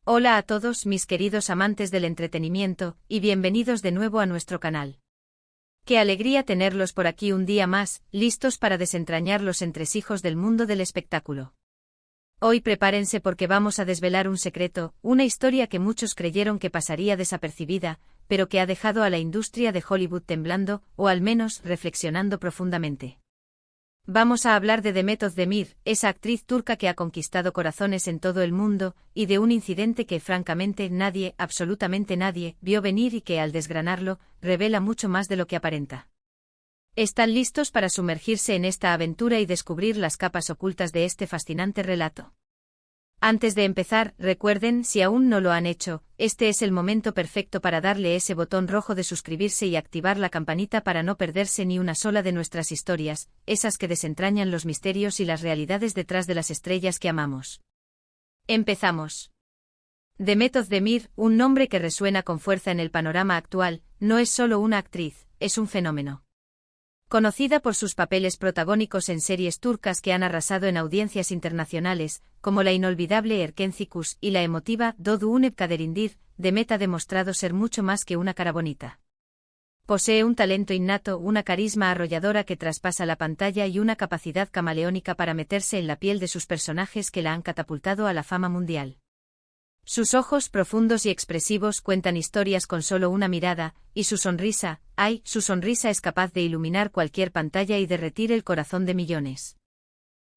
Hola a todos mis queridos amantes del entretenimiento, y bienvenidos de nuevo a nuestro canal. Qué alegría tenerlos por aquí un día más, listos para desentrañar los entresijos del mundo del espectáculo. Hoy prepárense porque vamos a desvelar un secreto, una historia que muchos creyeron que pasaría desapercibida, pero que ha dejado a la industria de Hollywood temblando, o al menos reflexionando profundamente. Vamos a hablar de Demet Özdemir, esa actriz turca que ha conquistado corazones en todo el mundo, y de un incidente que francamente nadie, absolutamente nadie, vio venir y que al desgranarlo, revela mucho más de lo que aparenta. ¿Están listos para sumergirse en esta aventura y descubrir las capas ocultas de este fascinante relato? Antes de empezar, recuerden, si aún no lo han hecho, este es el momento perfecto para darle ese botón rojo de suscribirse y activar la campanita para no perderse ni una sola de nuestras historias, esas que desentrañan los misterios y las realidades detrás de las estrellas que amamos. Empezamos. Demet Özdemir, un nombre que resuena con fuerza en el panorama actual, no es solo una actriz, es un fenómeno. Conocida por sus papeles protagónicos en series turcas que han arrasado en audiencias internacionales, como la inolvidable Erkenci Kuş y la emotiva Doğdu Unep Kaderindir, Demet ha demostrado ser mucho más que una cara bonita. Posee un talento innato, una carisma arrolladora que traspasa la pantalla y una capacidad camaleónica para meterse en la piel de sus personajes que la han catapultado a la fama mundial. Sus ojos profundos y expresivos cuentan historias con solo una mirada, y su sonrisa es capaz de iluminar cualquier pantalla y derretir el corazón de millones.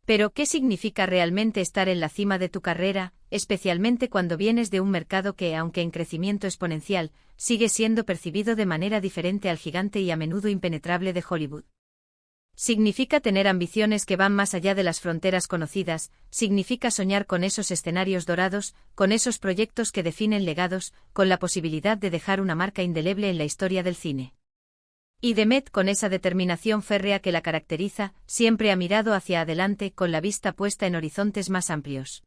Pero, ¿qué significa realmente estar en la cima de tu carrera, especialmente cuando vienes de un mercado que, aunque en crecimiento exponencial, sigue siendo percibido de manera diferente al gigante y a menudo impenetrable de Hollywood? Significa tener ambiciones que van más allá de las fronteras conocidas, significa soñar con esos escenarios dorados, con esos proyectos que definen legados, con la posibilidad de dejar una marca indeleble en la historia del cine. Y Demet, con esa determinación férrea que la caracteriza, siempre ha mirado hacia adelante con la vista puesta en horizontes más amplios.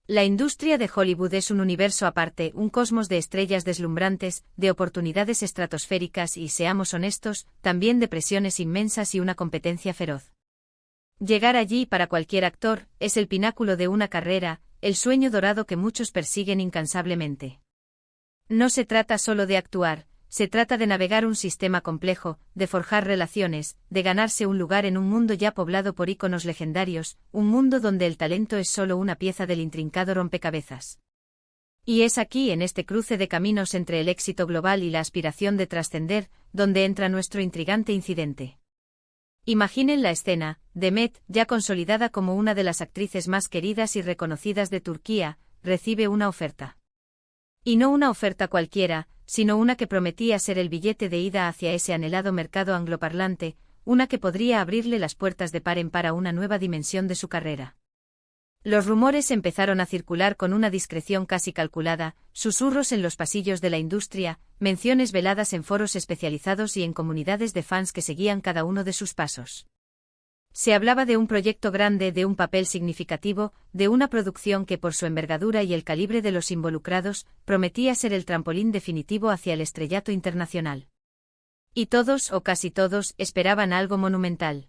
La industria de Hollywood es un universo aparte, un cosmos de estrellas deslumbrantes, de oportunidades estratosféricas y, seamos honestos, también de presiones inmensas y una competencia feroz. Llegar allí para cualquier actor es el pináculo de una carrera, el sueño dorado que muchos persiguen incansablemente. No se trata solo de actuar, se trata de navegar un sistema complejo, de forjar relaciones, de ganarse un lugar en un mundo ya poblado por íconos legendarios, un mundo donde el talento es solo una pieza del intrincado rompecabezas. Y es aquí, en este cruce de caminos entre el éxito global y la aspiración de trascender, donde entra nuestro intrigante incidente. Imaginen la escena: Demet, ya consolidada como una de las actrices más queridas y reconocidas de Turquía, recibe una oferta. Y no una oferta cualquiera, sino una que prometía ser el billete de ida hacia ese anhelado mercado angloparlante, una que podría abrirle las puertas de par en par a una nueva dimensión de su carrera. Los rumores empezaron a circular con una discreción casi calculada, susurros en los pasillos de la industria, menciones veladas en foros especializados y en comunidades de fans que seguían cada uno de sus pasos. Se hablaba de un proyecto grande, de un papel significativo, de una producción que por su envergadura y el calibre de los involucrados, prometía ser el trampolín definitivo hacia el estrellato internacional. Y todos, o casi todos, esperaban algo monumental.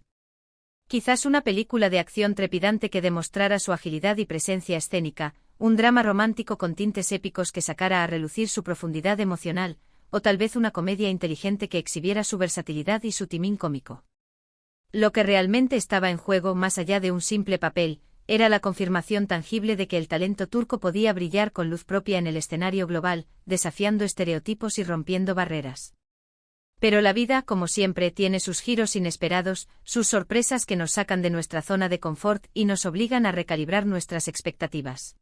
Quizás una película de acción trepidante que demostrara su agilidad y presencia escénica, un drama romántico con tintes épicos que sacara a relucir su profundidad emocional, o tal vez una comedia inteligente que exhibiera su versatilidad y su timín cómico. Lo que realmente estaba en juego, más allá de un simple papel, era la confirmación tangible de que el talento turco podía brillar con luz propia en el escenario global, desafiando estereotipos y rompiendo barreras. Pero la vida, como siempre, tiene sus giros inesperados, sus sorpresas que nos sacan de nuestra zona de confort y nos obligan a recalibrar nuestras expectativas.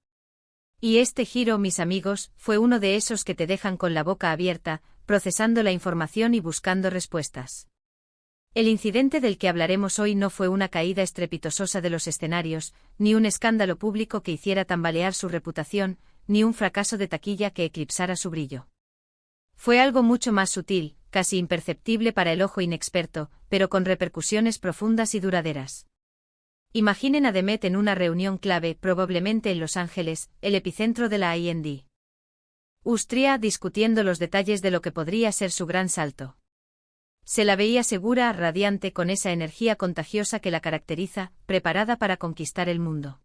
Y este giro, mis amigos, fue uno de esos que te dejan con la boca abierta, procesando la información y buscando respuestas. El incidente del que hablaremos hoy no fue una caída estrepitosa de los escenarios, ni un escándalo público que hiciera tambalear su reputación, ni un fracaso de taquilla que eclipsara su brillo. Fue algo mucho más sutil, casi imperceptible para el ojo inexperto, pero con repercusiones profundas y duraderas. Imaginen a Demet en una reunión clave, probablemente en Los Ángeles, el epicentro de la industria, discutiendo los detalles de lo que podría ser su gran salto. Se la veía segura, radiante, con esa energía contagiosa que la caracteriza, preparada para conquistar el mundo.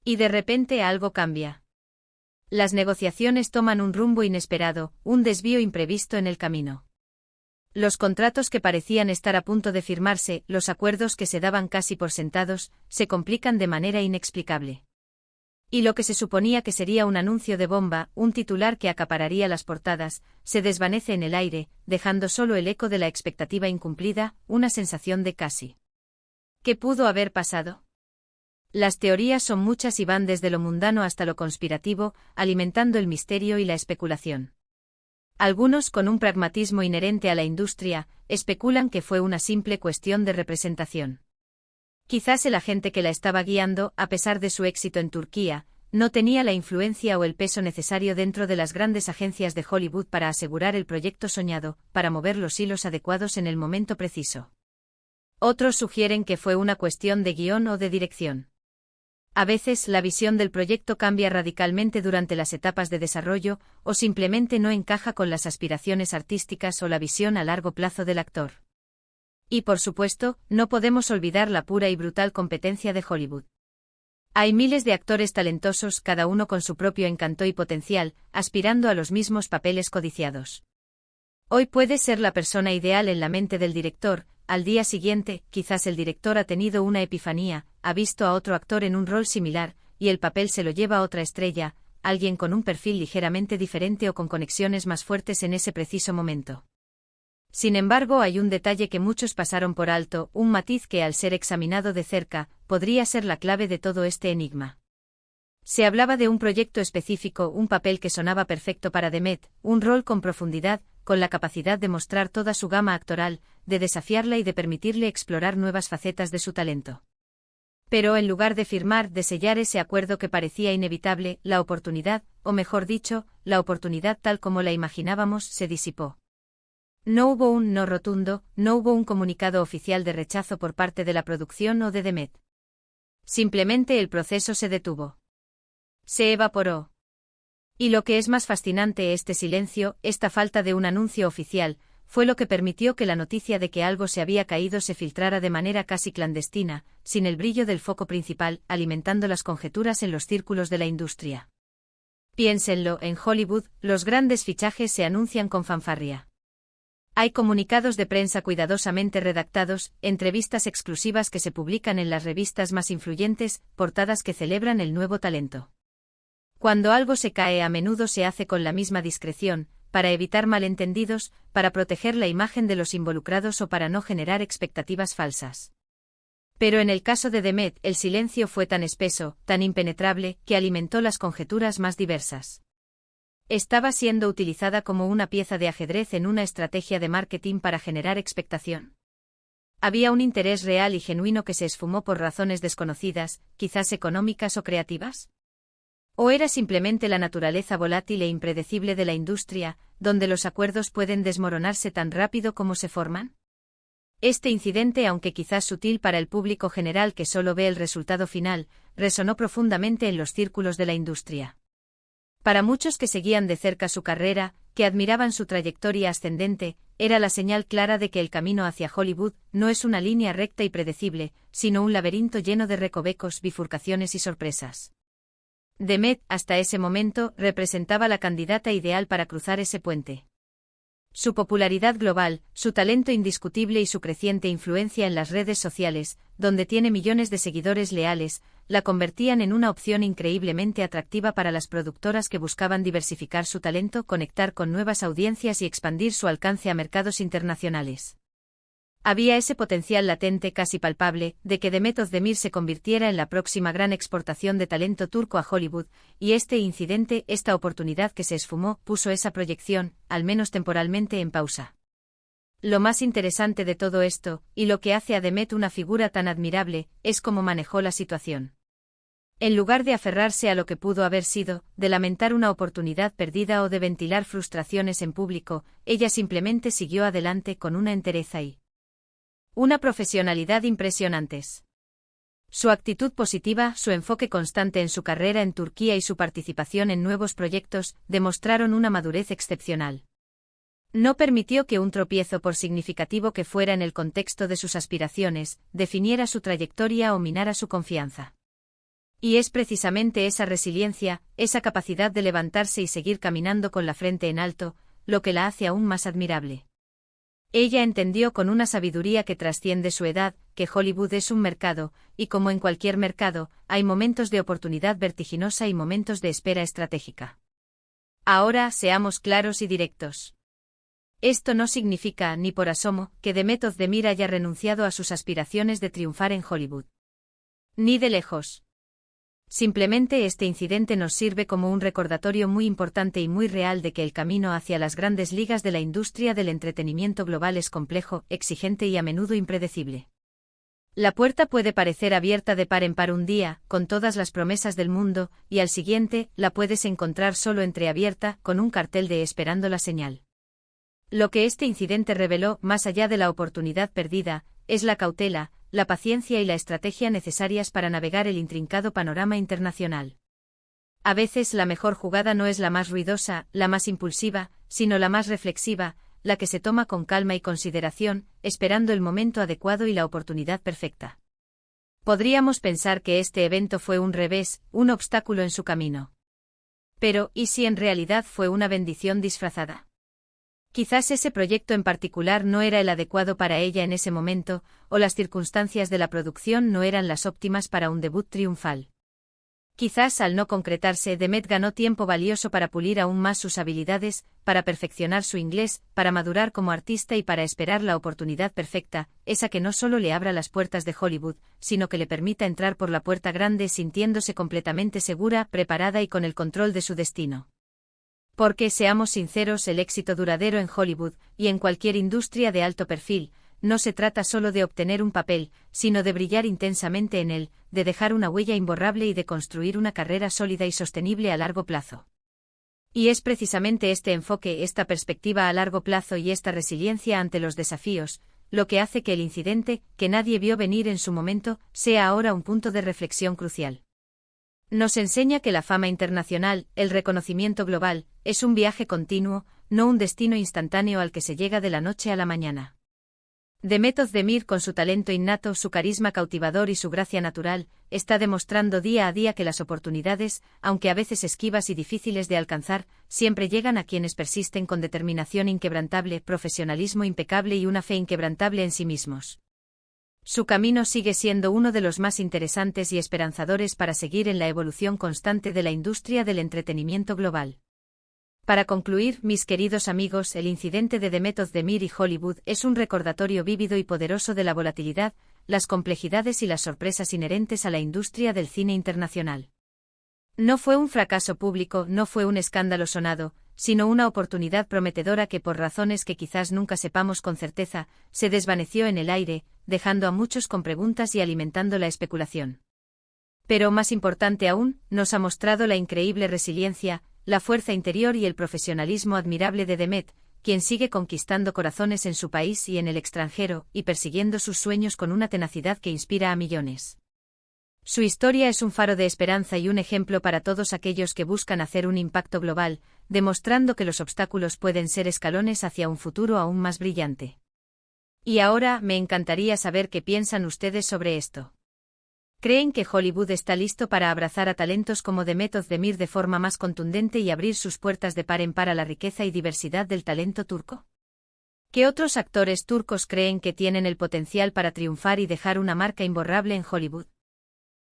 Y de repente algo cambia. Las negociaciones toman un rumbo inesperado, un desvío imprevisto en el camino. Los contratos que parecían estar a punto de firmarse, los acuerdos que se daban casi por sentados, se complican de manera inexplicable. Y lo que se suponía que sería un anuncio de bomba, un titular que acapararía las portadas, se desvanece en el aire, dejando solo el eco de la expectativa incumplida, una sensación de casi. ¿Qué pudo haber pasado? Las teorías son muchas y van desde lo mundano hasta lo conspirativo, alimentando el misterio y la especulación. Algunos, con un pragmatismo inherente a la industria, especulan que fue una simple cuestión de representación. Quizás el agente que la estaba guiando, a pesar de su éxito en Turquía, no tenía la influencia o el peso necesario dentro de las grandes agencias de Hollywood para asegurar el proyecto soñado, para mover los hilos adecuados en el momento preciso. Otros sugieren que fue una cuestión de guión o de dirección. A veces la visión del proyecto cambia radicalmente durante las etapas de desarrollo, o simplemente no encaja con las aspiraciones artísticas o la visión a largo plazo del actor. Y por supuesto, no podemos olvidar la pura y brutal competencia de Hollywood. Hay miles de actores talentosos, cada uno con su propio encanto y potencial, aspirando a los mismos papeles codiciados. Hoy puede ser la persona ideal en la mente del director, al día siguiente, quizás el director ha tenido una epifanía, ha visto a otro actor en un rol similar, y el papel se lo lleva a otra estrella, alguien con un perfil ligeramente diferente o con conexiones más fuertes en ese preciso momento. Sin embargo, hay un detalle que muchos pasaron por alto, un matiz que, al ser examinado de cerca, podría ser la clave de todo este enigma. Se hablaba de un proyecto específico, un papel que sonaba perfecto para Demet, un rol con profundidad, con la capacidad de mostrar toda su gama actoral, de desafiarla y de permitirle explorar nuevas facetas de su talento. Pero en lugar de firmar, de sellar ese acuerdo que parecía inevitable, la oportunidad, o mejor dicho, la oportunidad tal como la imaginábamos, se disipó. No hubo un no rotundo, no hubo un comunicado oficial de rechazo por parte de la producción o de Demet. Simplemente el proceso se detuvo. Se evaporó. Y lo que es más fascinante, este silencio, esta falta de un anuncio oficial, fue lo que permitió que la noticia de que algo se había caído se filtrara de manera casi clandestina, sin el brillo del foco principal, alimentando las conjeturas en los círculos de la industria. Piénsenlo, en Hollywood, los grandes fichajes se anuncian con fanfarria. Hay comunicados de prensa cuidadosamente redactados, entrevistas exclusivas que se publican en las revistas más influyentes, portadas que celebran el nuevo talento. Cuando algo se cae, a menudo se hace con la misma discreción, para evitar malentendidos, para proteger la imagen de los involucrados o para no generar expectativas falsas. Pero en el caso de Demet, el silencio fue tan espeso, tan impenetrable, que alimentó las conjeturas más diversas. Estaba siendo utilizada como una pieza de ajedrez en una estrategia de marketing para generar expectación. Había un interés real y genuino que se esfumó por razones desconocidas, quizás económicas o creativas. ¿O era simplemente la naturaleza volátil e impredecible de la industria, donde los acuerdos pueden desmoronarse tan rápido como se forman? Este incidente, aunque quizás sutil para el público general que solo ve el resultado final, resonó profundamente en los círculos de la industria. Para muchos que seguían de cerca su carrera, que admiraban su trayectoria ascendente, era la señal clara de que el camino hacia Hollywood no es una línea recta y predecible, sino un laberinto lleno de recovecos, bifurcaciones y sorpresas. Demet, hasta ese momento, representaba la candidata ideal para cruzar ese puente. Su popularidad global, su talento indiscutible y su creciente influencia en las redes sociales, donde tiene millones de seguidores leales, la convertían en una opción increíblemente atractiva para las productoras que buscaban diversificar su talento, conectar con nuevas audiencias y expandir su alcance a mercados internacionales. Había ese potencial latente, casi palpable, de que Demet Özdemir se convirtiera en la próxima gran exportación de talento turco a Hollywood, y este incidente, esta oportunidad que se esfumó, puso esa proyección, al menos temporalmente, en pausa. Lo más interesante de todo esto, y lo que hace a Demet una figura tan admirable, es cómo manejó la situación. En lugar de aferrarse a lo que pudo haber sido, de lamentar una oportunidad perdida o de ventilar frustraciones en público, ella simplemente siguió adelante con una entereza y una profesionalidad impresionantes. Su actitud positiva, su enfoque constante en su carrera en Turquía y su participación en nuevos proyectos, demostraron una madurez excepcional. No permitió que un tropiezo, por significativo que fuera en el contexto de sus aspiraciones, definiera su trayectoria o minara su confianza. Y es precisamente esa resiliencia, esa capacidad de levantarse y seguir caminando con la frente en alto, lo que la hace aún más admirable. Ella entendió con una sabiduría que trasciende su edad, que Hollywood es un mercado, y como en cualquier mercado, hay momentos de oportunidad vertiginosa y momentos de espera estratégica. Ahora, seamos claros y directos. Esto no significa, ni por asomo, que Demet Özdemir haya renunciado a sus aspiraciones de triunfar en Hollywood. Ni de lejos. Simplemente este incidente nos sirve como un recordatorio muy importante y muy real de que el camino hacia las grandes ligas de la industria del entretenimiento global es complejo, exigente y a menudo impredecible. La puerta puede parecer abierta de par en par un día, con todas las promesas del mundo, y al siguiente, la puedes encontrar solo entreabierta, con un cartel de esperando la señal. Lo que este incidente reveló, más allá de la oportunidad perdida, es la cautela, la paciencia y la estrategia necesarias para navegar el intrincado panorama internacional. A veces la mejor jugada no es la más ruidosa, la más impulsiva, sino la más reflexiva, la que se toma con calma y consideración, esperando el momento adecuado y la oportunidad perfecta. Podríamos pensar que este evento fue un revés, un obstáculo en su camino. Pero, ¿y si en realidad fue una bendición disfrazada? Quizás ese proyecto en particular no era el adecuado para ella en ese momento, o las circunstancias de la producción no eran las óptimas para un debut triunfal. Quizás al no concretarse, Demet ganó tiempo valioso para pulir aún más sus habilidades, para perfeccionar su inglés, para madurar como artista y para esperar la oportunidad perfecta, esa que no solo le abra las puertas de Hollywood, sino que le permita entrar por la puerta grande sintiéndose completamente segura, preparada y con el control de su destino. Porque, seamos sinceros, el éxito duradero en Hollywood, y en cualquier industria de alto perfil, no se trata solo de obtener un papel, sino de brillar intensamente en él, de dejar una huella imborrable y de construir una carrera sólida y sostenible a largo plazo. Y es precisamente este enfoque, esta perspectiva a largo plazo y esta resiliencia ante los desafíos, lo que hace que el incidente, que nadie vio venir en su momento, sea ahora un punto de reflexión crucial. Nos enseña que la fama internacional, el reconocimiento global, es un viaje continuo, no un destino instantáneo al que se llega de la noche a la mañana. Demet Özdemir, con su talento innato, su carisma cautivador y su gracia natural, está demostrando día a día que las oportunidades, aunque a veces esquivas y difíciles de alcanzar, siempre llegan a quienes persisten con determinación inquebrantable, profesionalismo impecable y una fe inquebrantable en sí mismos. Su camino sigue siendo uno de los más interesantes y esperanzadores para seguir en la evolución constante de la industria del entretenimiento global. Para concluir, mis queridos amigos, el incidente de Demet Özdemir y Hollywood es un recordatorio vívido y poderoso de la volatilidad, las complejidades y las sorpresas inherentes a la industria del cine internacional. No fue un fracaso público, no fue un escándalo sonado, sino una oportunidad prometedora que por razones que quizás nunca sepamos con certeza, se desvaneció en el aire, dejando a muchos con preguntas y alimentando la especulación. Pero más importante aún, nos ha mostrado la increíble resiliencia, la fuerza interior y el profesionalismo admirable de Demet, quien sigue conquistando corazones en su país y en el extranjero, y persiguiendo sus sueños con una tenacidad que inspira a millones. Su historia es un faro de esperanza y un ejemplo para todos aquellos que buscan hacer un impacto global, demostrando que los obstáculos pueden ser escalones hacia un futuro aún más brillante. Y ahora, me encantaría saber qué piensan ustedes sobre esto. ¿Creen que Hollywood está listo para abrazar a talentos como Demet Özdemir de forma más contundente y abrir sus puertas de par en par a la riqueza y diversidad del talento turco? ¿Qué otros actores turcos creen que tienen el potencial para triunfar y dejar una marca imborrable en Hollywood?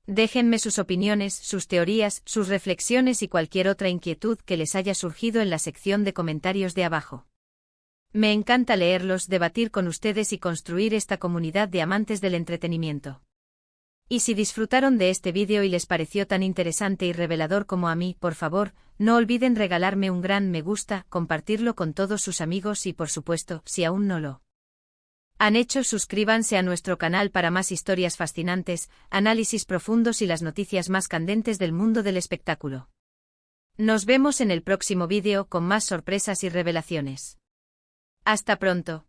Déjenme sus opiniones, sus teorías, sus reflexiones y cualquier otra inquietud que les haya surgido en la sección de comentarios de abajo. Me encanta leerlos, debatir con ustedes y construir esta comunidad de amantes del entretenimiento. Y si disfrutaron de este vídeo y les pareció tan interesante y revelador como a mí, por favor, no olviden regalarme un gran me gusta, compartirlo con todos sus amigos y por supuesto, si aún no lo han hecho, suscríbanse a nuestro canal para más historias fascinantes, análisis profundos y las noticias más candentes del mundo del espectáculo. Nos vemos en el próximo vídeo con más sorpresas y revelaciones. Hasta pronto.